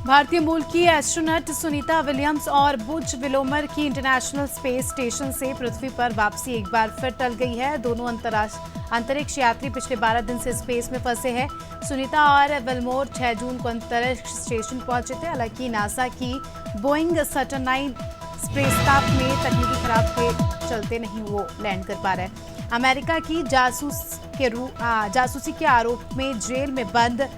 भारतीय मूल की एस्ट्रोनॉट सुनीता विलियम्स और बुच विलोमर की इंटरनेशनल स्पेस स्टेशन से पृथ्वी पर वापसी एक बार फिर टल गई है। दोनों अंतरिक्ष यात्री पिछले 12 दिन से स्पेस में फंसे हैं। सुनीता और विलमोर 6 जून को अंतरिक्ष स्टेशन पहुंचे थे। हालांकि नासा की बोइंग सैटर्न 9 स्पेसक्राफ्ट में तकनीकी खराब के चलते नहीं वो लैंड कर पा रहे। अमेरिका की जासूसी के आरोप में जेल में बंद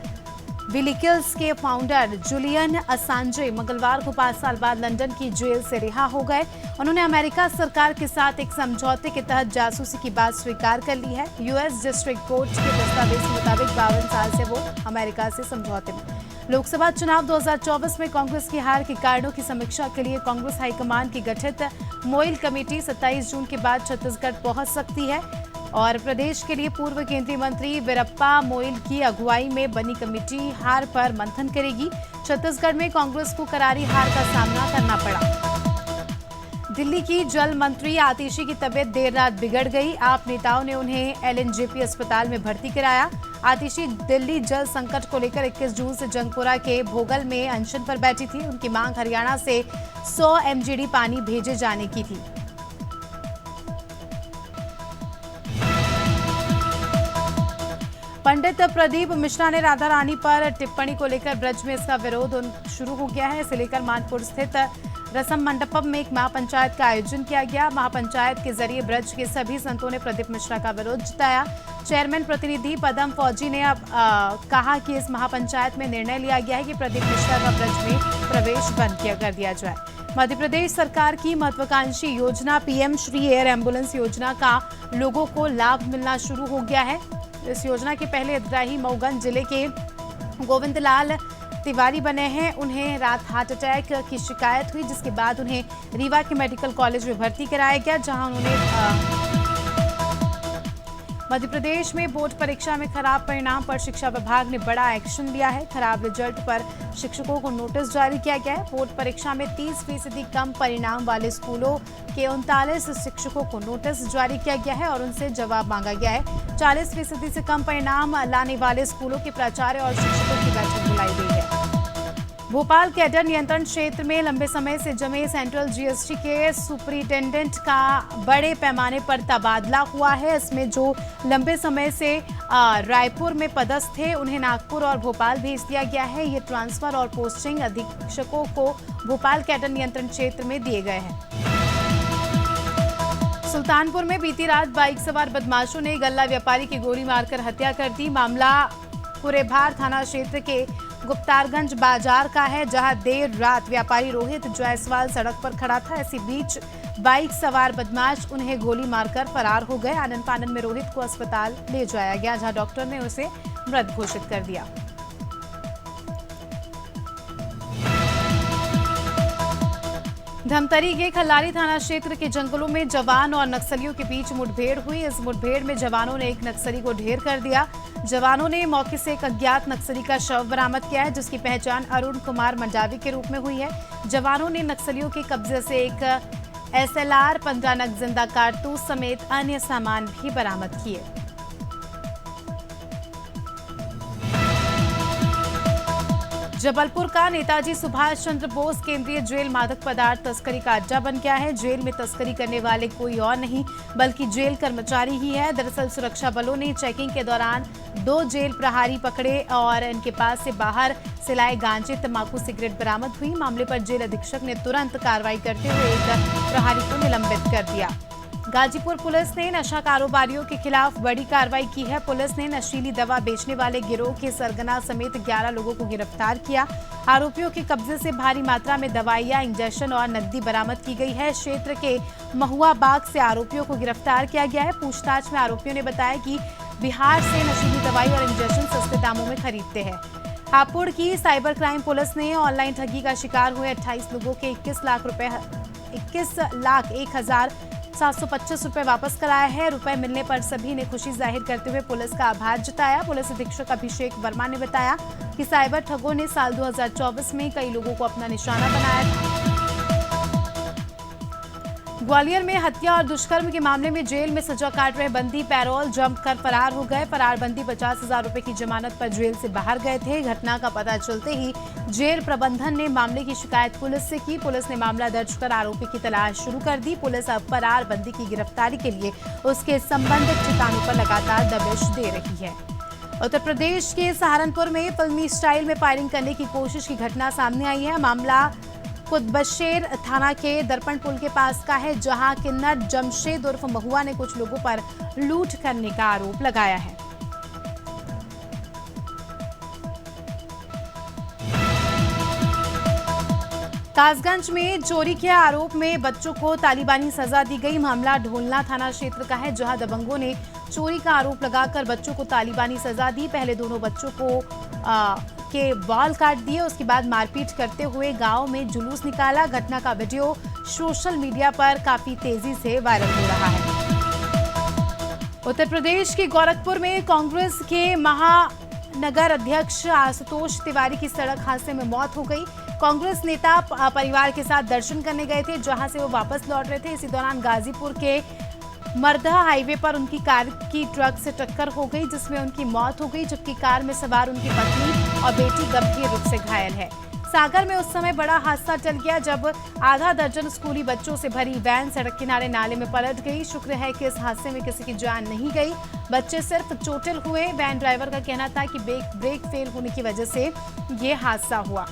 विकिलीक्स के फाउंडर जुलियन असांजे मंगलवार को 5 साल बाद लंदन की जेल से रिहा हो गए। उन्होंने अमेरिका सरकार के साथ एक समझौते के तहत जासूसी की बात स्वीकार कर ली है। यूएस डिस्ट्रिक्ट कोर्ट के दस्तावेज के मुताबिक 52 साल से वो अमेरिका से समझौते में। लोकसभा चुनाव 2024 में कांग्रेस की हार के कारणों की समीक्षा के लिए कांग्रेस हाईकमान की गठित मोइल कमेटी 27 जून के बाद छत्तीसगढ़ पहुंच सकती है और प्रदेश के लिए पूर्व केंद्रीय मंत्री वीरप्पा मोइल की अगुवाई में बनी कमेटी हार पर मंथन करेगी। छत्तीसगढ़ में कांग्रेस को करारी हार का सामना करना पड़ा। दिल्ली की जल मंत्री आतिशी की तबीयत देर रात बिगड़ गई। आप नेताओं ने उन्हें एलएनजेपी अस्पताल में भर्ती कराया। आतिशी दिल्ली जल संकट को लेकर 21 जून से जंगपुरा के भोगल में अनशन पर बैठी थी। उनकी मांग हरियाणा से 100 एमजीडी पानी भेजे जाने की थी। पंडित प्रदीप मिश्रा ने राधा रानी पर टिप्पणी को लेकर ब्रज में इसका विरोध शुरू हो गया है। इसे लेकर मानपुर स्थित रसम मंडपम में एक महापंचायत का आयोजन किया गया। महापंचायत के जरिए ब्रज के सभी संतों ने प्रदीप मिश्रा का विरोध जताया। चेयरमैन प्रतिनिधि पदम फौजी ने अब कहा कि इस महापंचायत में निर्णय लिया गया है कि प्रदीप मिश्रा का ब्रज में प्रवेश बंद कर दिया जाए। मध्य प्रदेश सरकार की महत्वाकांक्षी योजना पीएम श्री एयर एम्बुलेंस योजना का लोगों को लाभ मिलना शुरू हो गया है। इस योजना के पहले हितग्राही मऊगंज जिले के गोविंदलाल तिवारी बने हैं। उन्हें रात हार्ट अटैक की शिकायत हुई, जिसके बाद उन्हें रीवा के मेडिकल कॉलेज में भर्ती कराया गया, जहां उन्होंने मध्य प्रदेश में बोर्ड परीक्षा में खराब परिणाम पर शिक्षा विभाग ने बड़ा एक्शन लिया है। खराब रिजल्ट पर शिक्षकों को नोटिस जारी किया गया है। बोर्ड परीक्षा में 30% कम परिणाम वाले स्कूलों के 39 शिक्षकों को नोटिस जारी किया गया है और उनसे जवाब मांगा गया है। 40% से कम परिणाम लाने वाले स्कूलों के प्राचार्य और शिक्षकों की बैठक बुलाई गई है। भोपाल कैडर नियंत्रण क्षेत्र में लंबे समय से जमे सेंट्रल जीएसटी के सुपरिटेंडेंट का बड़े पैमाने पर तबादला हुआ है। इसमें जो लंबे समय से रायपुर में पदस्थ थे उन्हें नागपुर और भोपाल भेज दिया गया है। ये ट्रांसफर और पोस्टिंग अधीक्षकों को भोपाल कैडर नियंत्रण क्षेत्र में दिए गए हैं। सुल्तानपुर में बीती रात बाइक सवार बदमाशों ने गल्ला व्यापारी की गोली मारकर हत्या कर दी। मामला कुरेभार थाना क्षेत्र के गुप्तारगंज बाजार का है, जहां देर रात व्यापारी रोहित जायसवाल सड़क पर खड़ा था। इसी बीच बाइक सवार बदमाश उन्हें गोली मारकर फरार हो गए। आनन फानन में रोहित को अस्पताल ले जाया गया, जहां डॉक्टर ने उसे मृत घोषित कर दिया। धमतरी के खल्लारी थाना क्षेत्र के जंगलों में जवान और नक्सलियों के बीच मुठभेड़ हुई। इस मुठभेड़ में जवानों ने एक नक्सली को ढेर कर दिया। जवानों ने मौके से एक अज्ञात नक्सली का शव बरामद किया है, जिसकी पहचान अरुण कुमार मंडावी के रूप में हुई है। जवानों ने नक्सलियों के कब्जे से एक एसएलआर 15 नग जिंदा कारतूस समेत अन्य सामान भी बरामद किए। जबलपुर का नेताजी सुभाष चंद्र बोस केंद्रीय जेल मादक पदार्थ तस्करी का अड्डा बन गया है। जेल में तस्करी करने वाले कोई और नहीं बल्कि जेल कर्मचारी ही है। दरअसल सुरक्षा बलों ने चेकिंग के दौरान 2 जेल प्रहरी पकड़े और इनके पास से बाहर से लाए गांजे, तंबाकू, सिगरेट बरामद हुई। मामले पर जेल अधीक्षक ने तुरंत कार्रवाई करते हुए एक प्रहरी को निलंबित कर दिया। गाजीपुर पुलिस ने नशा कारोबारियों के खिलाफ बड़ी कार्रवाई की है। पुलिस ने नशीली दवा बेचने वाले गिरोह के सरगना समेत 11 लोगों को गिरफ्तार किया। आरोपियों के कब्जे से भारी मात्रा में दवाइयां, इंजेक्शन और नकदी बरामद की गई है। क्षेत्र के महुआ बाग से आरोपियों को गिरफ्तार किया गया है। पूछताछ में आरोपियों ने बताया कि बिहार से नशीली दवाई और इंजेक्शन सस्ते दामों में खरीदते हैं। हापुड़ की साइबर क्राइम पुलिस ने ऑनलाइन ठगी का शिकार हुए 28 लोगों के 21,01,725 रुपए वापस कराया है। रुपए मिलने पर सभी ने खुशी जाहिर करते हुए पुलिस का आभार जताया। पुलिस अधीक्षक अभिषेक वर्मा ने बताया कि साइबर ठगों ने साल 2024 में कई लोगों को अपना निशाना बनाया था। ग्वालियर में हत्या और दुष्कर्म के मामले में जेल में सजा काट रहे बंदी पैरोल जंप कर फरार हो गए। फरार बंदी 50,000 रुपए की जमानत पर जेल से बाहर गए थे। घटना का पता चलते ही जेल प्रबंधन ने मामले की शिकायत पुलिस से की। पुलिस ने मामला दर्ज कर आरोपी की तलाश शुरू कर दी। पुलिस अब फरार बंदी की गिरफ्तारी के लिए उसके संबंधित ठिकानों पर लगातार दबिश दे रही है। उत्तर प्रदेश के सहारनपुर में फिल्मी स्टाइल में फायरिंग करने की कोशिश की घटना सामने आई है। मामला कुतबशेर थाना के दर्पण पुल के पास का है, जहां किन्नर जमशेद उर्फ महुआ ने कुछ लोगों पर लूट करने का आरोप लगाया है। कासगंज में चोरी के आरोप में बच्चों को तालिबानी सजा दी गई। मामला ढोलना थाना क्षेत्र का है, जहां दबंगों ने चोरी का आरोप लगाकर बच्चों को तालिबानी सजा दी। पहले दोनों बच्चों को के बाल काट दिए, उसके बाद मारपीट करते हुए गांव में जुलूस निकाला। घटना का वीडियो सोशल मीडिया पर काफी तेजी से वायरल हो रहा है। उत्तर प्रदेश के गोरखपुर में कांग्रेस के महानगर अध्यक्ष आशुतोष तिवारी की सड़क हादसे में मौत हो गई। कांग्रेस नेता परिवार के साथ दर्शन करने गए थे, जहां से वो वापस लौट रहे थे। इसी दौरान गाजीपुर के मरधा हाईवे पर उनकी कार की ट्रक से टक्कर हो गई, जिसमें उनकी मौत हो गई, जबकि कार में सवार उनकी पत्नी और बेटी गंभीर रूप से घायल है। सागर में उस समय बड़ा हादसा टल गया जब आधा दर्जन स्कूली बच्चों से भरी वैन सड़क किनारे नाले में पलट गई। शुक्र है कि इस हादसे में किसी की जान नहीं गई, बच्चे सिर्फ चोटिल हुए। वैन ड्राइवर का कहना था कि ब्रेक फेल होने की वजह से ये हादसा हुआ।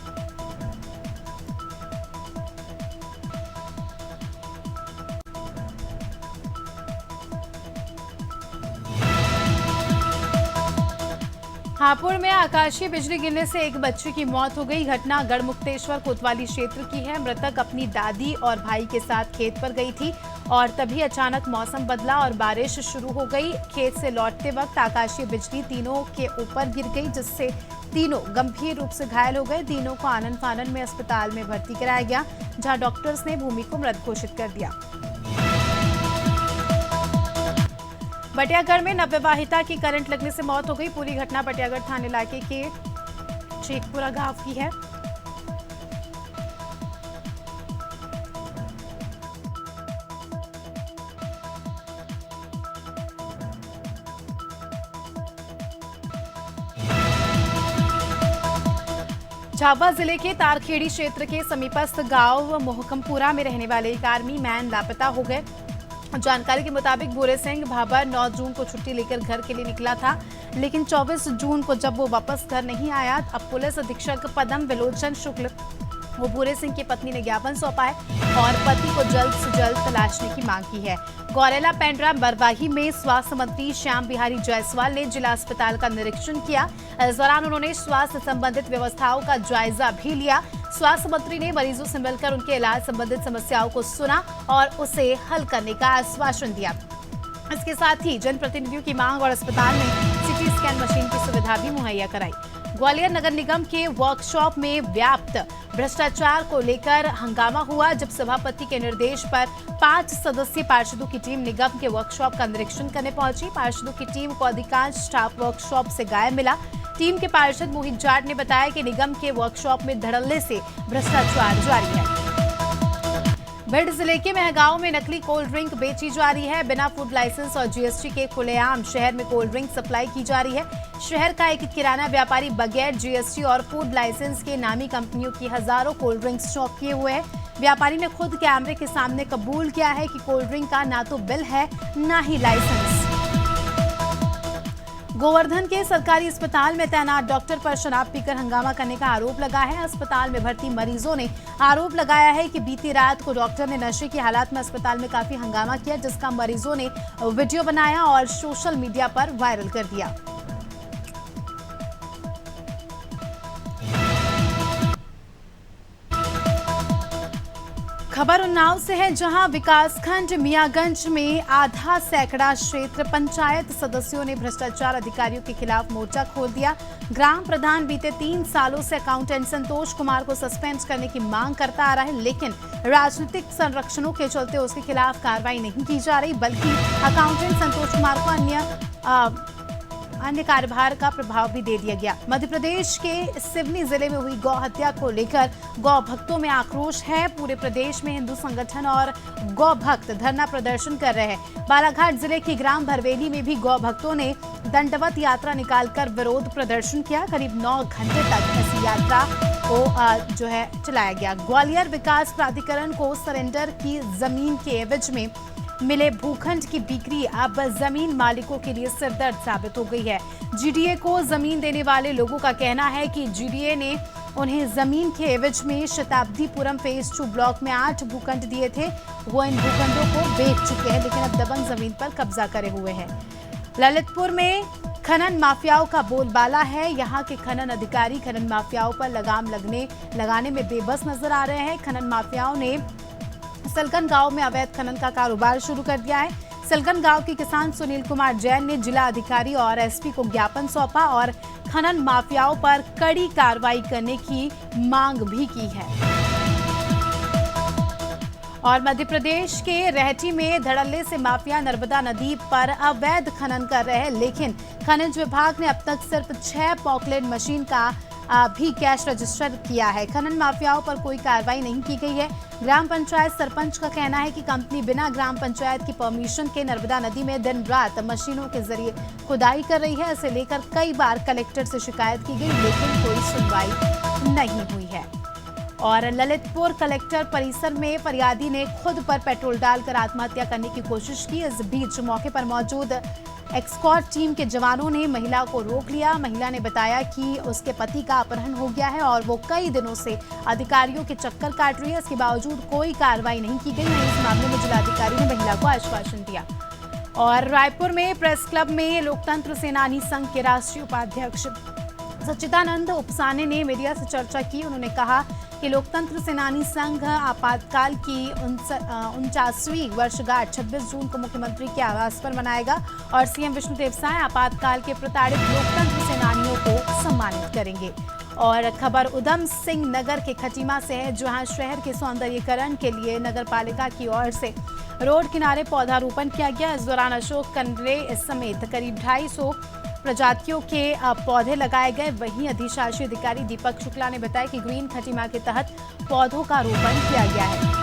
हापुड़ में आकाशीय बिजली गिरने से एक बच्चे की मौत हो गई। घटना गढ़मुक्तेश्वर कोतवाली क्षेत्र की है। मृतक अपनी दादी और भाई के साथ खेत पर गई थी और तभी अचानक मौसम बदला और बारिश शुरू हो गई। खेत से लौटते वक्त आकाशीय बिजली तीनों के ऊपर गिर गई, जिससे तीनों गंभीर रूप से घायल हो गए। तीनों को आनन फानन में अस्पताल में भर्ती कराया गया, जहां डॉक्टर्स ने भूमि को मृत घोषित कर दिया। बटियागढ़ में नवविवाहिता की करंट लगने से मौत हो गई। पूरी घटना बटियागढ़ थाना इलाके के शेखपुरा गांव की है। झाबुआ जिले के तारखेड़ी क्षेत्र के समीपस्थ गांव मोहकमपुरा में रहने वाले एक आर्मी मैन लापता हो गए। जानकारी के मुताबिक भूरे सिंह भाबर 9 जून को छुट्टी लेकर घर के लिए निकला था, लेकिन 24 जून को जब वो वापस घर नहीं आया, अब पुलिस अधीक्षक पदम विलोचन शुक्ल वो भूरे सिंह की पत्नी ने ज्ञापन सौंपा है और पति को जल्द से जल्द तलाशने की मांग की है। गौरेला पेंड्रा बरवाही में स्वास्थ्य मंत्री श्याम बिहारी जायसवाल ने जिला अस्पताल का निरीक्षण किया। इस दौरान उन्होंने स्वास्थ्य संबंधित व्यवस्थाओं का जायजा भी लिया। स्वास्थ्य मंत्री ने मरीजों से मिलकर उनके इलाज संबंधित समस्याओं को सुना और उसे हल करने का आश्वासन दिया। इसके साथ ही जनप्रतिनिधियों की मांग और अस्पताल में सीटी स्कैन मशीन की सुविधा भी मुहैया कराई। ग्वालियर नगर निगम के वर्कशॉप में व्याप्त भ्रष्टाचार को लेकर हंगामा हुआ, जब सभापति के निर्देश पर 5 सदस्यीय पार्षदों की टीम निगम के वर्कशॉप का निरीक्षण करने पहुंची। पार्षदों की टीम को अधिकांश स्टाफ वर्कशॉप से गायब मिला। टीम के पार्षद मोहित जाट ने बताया कि निगम के वर्कशॉप में धड़ल्ले से भ्रष्टाचार जारी है। भिंड जिले के महगांव में नकली कोल्ड ड्रिंक बेची जा रही है। बिना फूड लाइसेंस और जीएसटी के खुलेआम शहर में कोल्ड ड्रिंक सप्लाई की जा रही है। शहर का एक किराना व्यापारी बगैर जीएसटी और फूड लाइसेंस के नामी कंपनियों की हजारों कोल्ड ड्रिंक्स स्टॉक किए हुए हैं। व्यापारी ने खुद कैमरे के सामने कबूल किया है कि कोल्ड ड्रिंक का ना तो बिल है, ना ही लाइसेंस। गोवर्धन के सरकारी अस्पताल में तैनात डॉक्टर पर शराब पीकर हंगामा करने का आरोप लगा है। अस्पताल में भर्ती मरीजों ने आरोप लगाया है कि बीती रात को डॉक्टर ने नशे की हालत में अस्पताल में काफी हंगामा किया, जिसका मरीजों ने वीडियो बनाया और सोशल मीडिया पर वायरल कर दिया। खबर उन्नाव से है, जहां विकासखंड मियागंज में आधा सैकड़ा क्षेत्र पंचायत सदस्यों ने भ्रष्टाचार अधिकारियों के खिलाफ मोर्चा खोल दिया। ग्राम प्रधान बीते 3 सालों से अकाउंटेंट संतोष कुमार को सस्पेंड करने की मांग करता आ रहा है, लेकिन राजनीतिक संरक्षणों के चलते उसके खिलाफ कार्रवाई नहीं की जा रही, बल्कि अकाउंटेंट संतोष कुमार को अन्य कार्यभार का प्रभाव भी दे दिया गया। मध्य प्रदेश के सिवनी जिले में हुई गौ हत्या को लेकर गौ भक्तों में आक्रोश है। पूरे प्रदेश में हिंदू संगठन और गौ भक्त धरना प्रदर्शन कर रहे हैं। बालाघाट जिले की ग्राम भरवेली में भी गौ भक्तों ने दंडवत यात्रा निकालकर विरोध प्रदर्शन किया। करीब 9 घंटे तक ऐसी यात्रा को चलाया गया। ग्वालियर विकास प्राधिकरण को सरेंडर की जमीन के एवज में मिले भूखंड की बिक्री अब जमीन मालिकों के लिए सिरदर्द साबित हो गई है। जीडीए को जमीन देने वाले लोगों का कहना है कि जीडीए ने उन्हें जमीन के एवज में शताब्दीपुरम फेज 2 ब्लॉक में 8 भूखंड दिए थे। वो इन भूखंडों को बेच चुके हैं, लेकिन अब दबंग जमीन पर कब्जा करे हुए हैं। ललितपुर में खनन माफियाओं का बोलबाला है। यहाँ के खनन अधिकारी खनन माफियाओं पर लगाम लगाने में बेबस नजर आ रहे हैं। खनन माफियाओं ने सलकन गांव में अवैध खनन का कारोबार शुरू कर दिया है। सलकन गांव के किसान सुनील कुमार जैन ने जिला अधिकारी और एसपी को ज्ञापन सौंपा और खनन माफियाओं पर कड़ी कार्रवाई करने की मांग भी की है। और मध्य प्रदेश के रहटी में धड़ल्ले से माफिया नर्मदा नदी पर अवैध खनन कर रहे हैं, लेकिन खनिज विभाग ने अब तक सिर्फ 6 पॉकलेट मशीन का भी कैश रजिस्टर किया है। खनन माफियाओं पर कोई कार्रवाई नहीं की गई है। ग्राम पंचायत सरपंच का कहना है कि कंपनी बिना ग्राम पंचायत की परमिशन के नर्मदा नदी में दिन रात मशीनों के जरिए खुदाई कर रही है। इसे लेकर कई बार कलेक्टर से शिकायत की गई, लेकिन कोई सुनवाई नहीं हुई है। और ललितपुर कलेक्टर परिसर में फरियादी ने खुद पर पेट्रोल डालकर आत्महत्या करने की कोशिश की। इस बीच मौके पर मौजूद एक्सकॉर्ट टीम के जवानों ने महिला को रोक लिया। महिला ने बताया कि उसके पति का अपहरण हो गया है और वो कई दिनों से अधिकारियों के चक्कर काट रही है। इसके बावजूद कोई कार्रवाई नहीं की गई। इस मामले में जिलाधिकारी ने महिला को आश्वासन दिया। और रायपुर में प्रेस क्लब में लोकतंत्र सेनानी संघ के राष्ट्रीय उपाध्यक्ष सच्चिदानंद उपसाने ने मीडिया से चर्चा की। उन्होंने कहा कि लोकतंत्र सेनानी संघ आपातकाल की 49वीं वर्षगांठ 26 जून को मुख्यमंत्री के आवास पर मनाएगा और सीएम विष्णुदेव साय आपातकाल के प्रताड़ित लोकतंत्र सेनानियों को सम्मानित करेंगे। और खबर उधम सिंह नगर के खटीमा से है, जहां शहर के सौंदर्यीकरण के लिए नगर पालिका की ओर से रोड किनारे पौधारोपण किया गया। इस दौरान अशोक कनरे समेत करीब 250 प्रजातियों के पौधे लगाए गए। वहीं अधिशासी अधिकारी दीपक शुक्ला ने बताया कि ग्रीन खटीमा के तहत पौधों का रोपण किया गया है।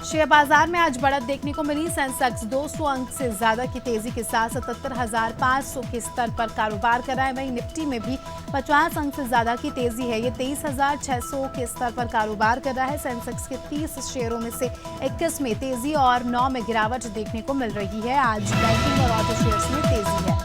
शेयर बाजार में आज बढ़त देखने को मिली। सेंसेक्स 200 अंक से ज्यादा की तेजी के साथ 77,500 के स्तर पर कारोबार कर रहा है। वहीं निफ्टी में भी 50 अंक से ज्यादा की तेजी है। ये 23,600 के स्तर पर कारोबार कर रहा है। सेंसेक्स के 30 शेयरों में से 21 में तेजी और 9 में गिरावट देखने को मिल रही है। आज बैंकिंग और ऑटो शेयर्स में तेजी है।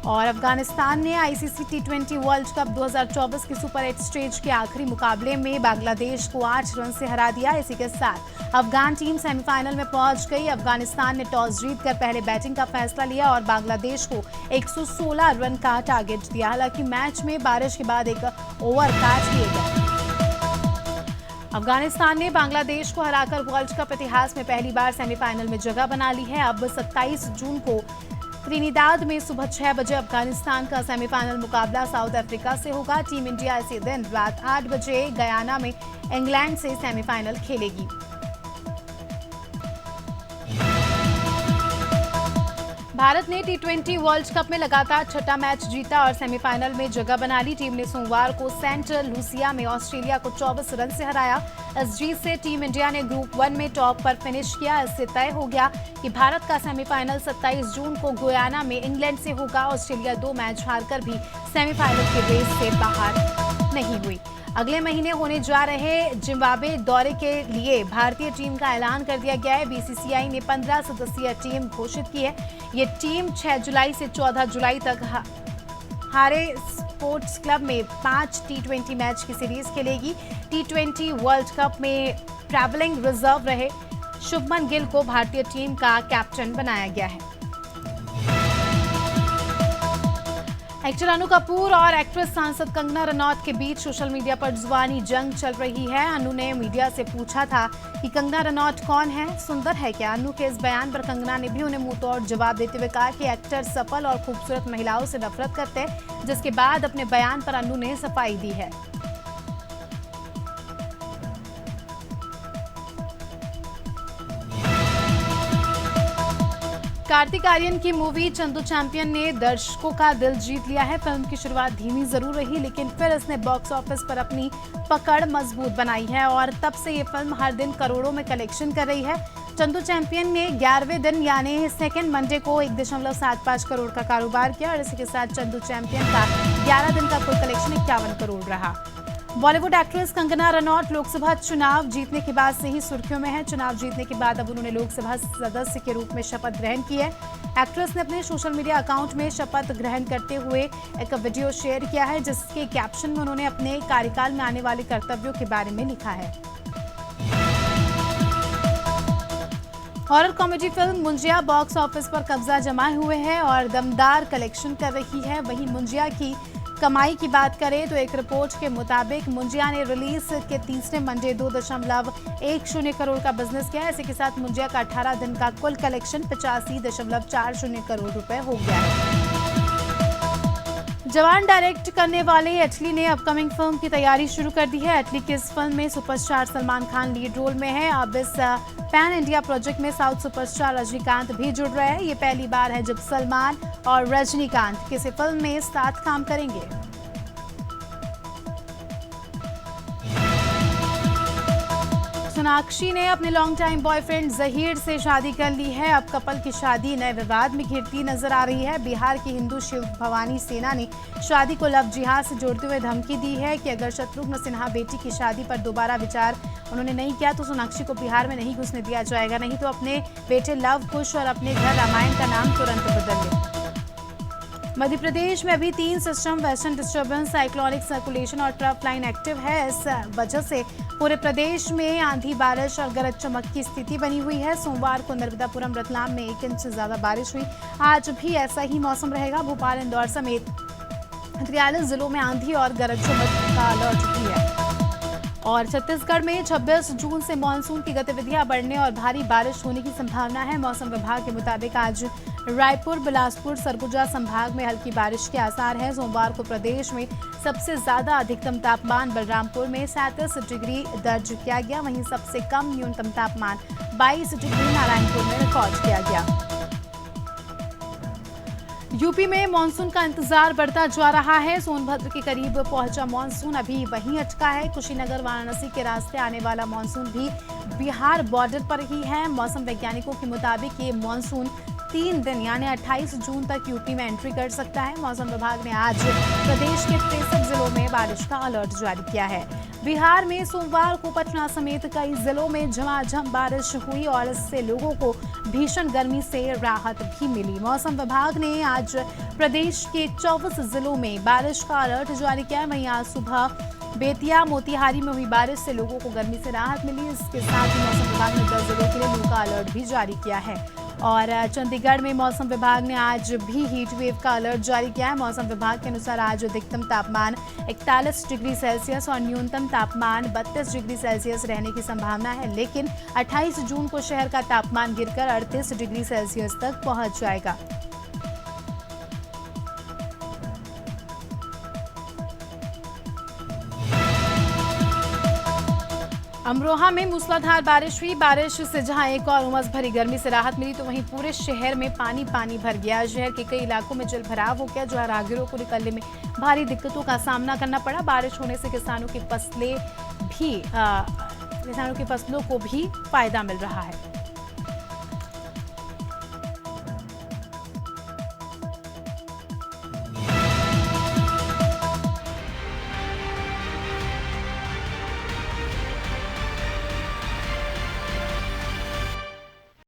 और अफगानिस्तान ने आईसीसी टी20 वर्ल्ड कप 2024 के सुपर 8 स्टेज के आखिरी मुकाबले में बांग्लादेश को 8 रन से हरा दिया। इसी के साथ अफगान टीम सेमीफाइनल में पहुंच गई। अफगानिस्तान ने टॉस जीतकर पहले बैटिंग का फैसला लिया और बांग्लादेश को 116 रन का टारगेट दिया। हालांकि मैच में बारिश के बाद एक ओवर काट लिए गए। अफगानिस्तान ने बांग्लादेश को हराकर वर्ल्ड कप इतिहास में पहली बार सेमीफाइनल में जगह बना ली है। अब 27 जून को त्रिनिदाद में सुबह 6 बजे अफगानिस्तान का सेमीफाइनल मुकाबला साउथ अफ्रीका से होगा। टीम इंडिया इसी दिन रात 8 बजे गयाना में इंग्लैंड से सेमीफाइनल खेलेगी। भारत ने टी20 वर्ल्ड कप में लगातार 6ठा मैच जीता और सेमीफाइनल में जगह बना ली। टीम ने सोमवार को सेंट लूसिया में ऑस्ट्रेलिया को 24 रन से हराया। इस जीत से टीम इंडिया ने ग्रुप 1 में टॉप पर फिनिश किया। इससे तय हो गया कि भारत का सेमीफाइनल 27 जून को गुयाना में इंग्लैंड से होगा। ऑस्ट्रेलिया 2 मैच हारकर भी सेमीफाइनल के रेस से बाहर नहीं हुई। अगले महीने होने जा रहे जिम्बाब्वे दौरे के लिए भारतीय टीम का ऐलान कर दिया गया है। बीसीसीआई ने 15 सदस्यीय टीम घोषित की है। ये टीम 6 जुलाई से 14 जुलाई तक हारे स्पोर्ट्स क्लब में 5 टी20 मैच की सीरीज खेलेगी। टी20 वर्ल्ड कप में ट्रैवलिंग रिजर्व रहे शुभमन गिल को भारतीय टीम का कैप्टन बनाया गया है। एक्टर अनु कपूर और एक्ट्रेस सांसद कंगना रनौत के बीच सोशल मीडिया पर जुबानी जंग चल रही है। अनु ने मीडिया से पूछा था कि कंगना रनौत कौन है, सुंदर है क्या। अनु के इस बयान पर कंगना ने भी उन्हें मुंहतोड़ जवाब देते हुए कहा कि एक्टर सफल और खूबसूरत महिलाओं से नफरत करते हैं, जिसके बाद अपने बयान पर अनु ने सफाई दी है। कार्तिक आर्यन की मूवी चंदू चैंपियन ने दर्शकों का दिल जीत लिया है। फिल्म की शुरुआत धीमी जरूर रही, लेकिन फिर इसने बॉक्स ऑफिस पर अपनी पकड़ मजबूत बनाई है और तब से ये फिल्म हर दिन करोड़ों में कलेक्शन कर रही है। चंदू चैंपियन ने 11वें दिन यानी सेकेंड मंडे को 1.75 करोड़ का कारोबार किया और इसी के साथ चंदू चैंपियन का 11 दिन का कुल कलेक्शन 51 करोड़ रहा। बॉलीवुड एक्ट्रेस कंगना रनौत लोकसभा चुनाव जीतने के बाद से ही सुर्खियों में है। चुनाव जीतने के बाद अब उन्होंने लोकसभा सदस्य के रूप में शपथ ग्रहण की है। एक्ट्रेस ने अपने सोशल मीडिया अकाउंट में शपथ ग्रहण करते हुए एक वीडियो शेयर किया है, जिसके कैप्शन में उन्होंने अपने कार्यकाल में आने वाले कर्तव्यों के बारे में लिखा है। Horror comedy film Munjya box office पर कब्जा जमाए हुए है और दमदार कलेक्शन कर रही है। वहीं मुंजिया की कमाई की बात करें तो एक रिपोर्ट के मुताबिक मुंजिया ने रिलीज के तीसरे मंडे 2.10 करोड़ का बिजनेस किया है। इसी के साथ मुंजिया का 18 दिन का कुल कलेक्शन 85.40 करोड़ रुपए हो गया है। जवान डायरेक्ट करने वाले एटली ने अपकमिंग फिल्म की तैयारी शुरू कर दी है। एटली की इस फिल्म में superstar Salman Khan lead role में है। अब इस पैन इंडिया प्रोजेक्ट में साउथ सुपरस्टार रजनीकांत भी जुड़ रहे हैं। ये पहली बार है जब सलमान और रजनीकांत किसी फिल्म में साथ काम करेंगे। सोनाक्षी ने अपने लॉन्ग टाइम बॉयफ्रेंड जहीर से शादी कर ली है। अब कपल की शादी नए विवाद में घिरती नजर आ रही है। बिहार की हिंदू शिव भवानी सेना ने शादी को लव जिहाद से जोड़ते हुए धमकी दी है कि अगर शत्रुघ्न सिन्हा बेटी की शादी पर दोबारा विचार उन्होंने नहीं किया तो सोनाक्षी को बिहार में नहीं घुसने दिया जाएगा, नहीं तो अपने बेटे लव कुश और अपने घर रामायण का नाम तुरंत बदल ले। मध्य प्रदेश में अभी 3 system western disturbance, cyclonic circulation और ट्रफ लाइन एक्टिव है। इस वजह से पूरे प्रदेश में आंधी, बारिश और गरज चमक की स्थिति बनी हुई है। सोमवार को नर्मदापुरम रतलाम में 1 इंच से ज्यादा बारिश हुई। आज भी ऐसा ही मौसम रहेगा। भोपाल, इंदौर समेत 43 जिलों में आंधी और गरज चमक का अलर्ट भी है। और छत्तीसगढ़ में 26 जून से मानसून की गतिविधियां बढ़ने और भारी बारिश होने की संभावना है। मौसम विभाग के मुताबिक आज रायपुर, बिलासपुर, सरगुजा संभाग में हल्की बारिश के आसार हैं। सोमवार को प्रदेश में सबसे ज्यादा अधिकतम तापमान बलरामपुर में 37 डिग्री दर्ज किया गया। वहीं सबसे कम न्यूनतम तापमान 22 डिग्री नारायणपुर में रिकॉर्ड किया गया। यूपी में मानसून का इंतजार बढ़ता जा रहा है। सोनभद्र के करीब पहुंचा मानसून अभी वहीं अटका है। कुशीनगर, वाराणसी के रास्ते आने वाला मानसून भी बिहार बॉर्डर पर ही है। मौसम वैज्ञानिकों के मुताबिक ये मानसून 3 दिन यानी 28 जून तक यूपी में एंट्री कर सकता है। मौसम विभाग ने आज प्रदेश के 63 जिलों में बारिश का अलर्ट जारी किया है। बिहार में सोमवार को पटना समेत कई जिलों में झमाझम बारिश हुई और इससे लोगों को भीषण गर्मी से राहत भी मिली। मौसम विभाग ने आज प्रदेश के 24 जिलों में बारिश का अलर्ट जारी किया है। वहीं आज सुबह बेतिया, मोतिहारी में हुई बारिश से लोगों को गर्मी से राहत मिली। इसके साथ ही मौसम विभाग ने 10 जिलों के लिए लू का अलर्ट भी जारी किया है। और चंडीगढ़ में मौसम विभाग ने आज भी हीट वेव का अलर्ट जारी किया है। मौसम विभाग के अनुसार आज अधिकतम तापमान 41 डिग्री सेल्सियस और न्यूनतम तापमान 32 डिग्री सेल्सियस रहने की संभावना है, लेकिन 28 जून को शहर का तापमान गिरकर 38 डिग्री सेल्सियस तक पहुंच जाएगा। अमरोहा में मूसलाधार बारिश हुई। बारिश से जहां एक और उमस भरी गर्मी से राहत मिली तो वहीं पूरे शहर में पानी भर गया। शहर के कई इलाकों में जल भराव हो गया, जो राहगीरों को निकलने में भारी दिक्कतों का सामना करना पड़ा। बारिश होने से किसानों की फसलों को भी फायदा मिल रहा है।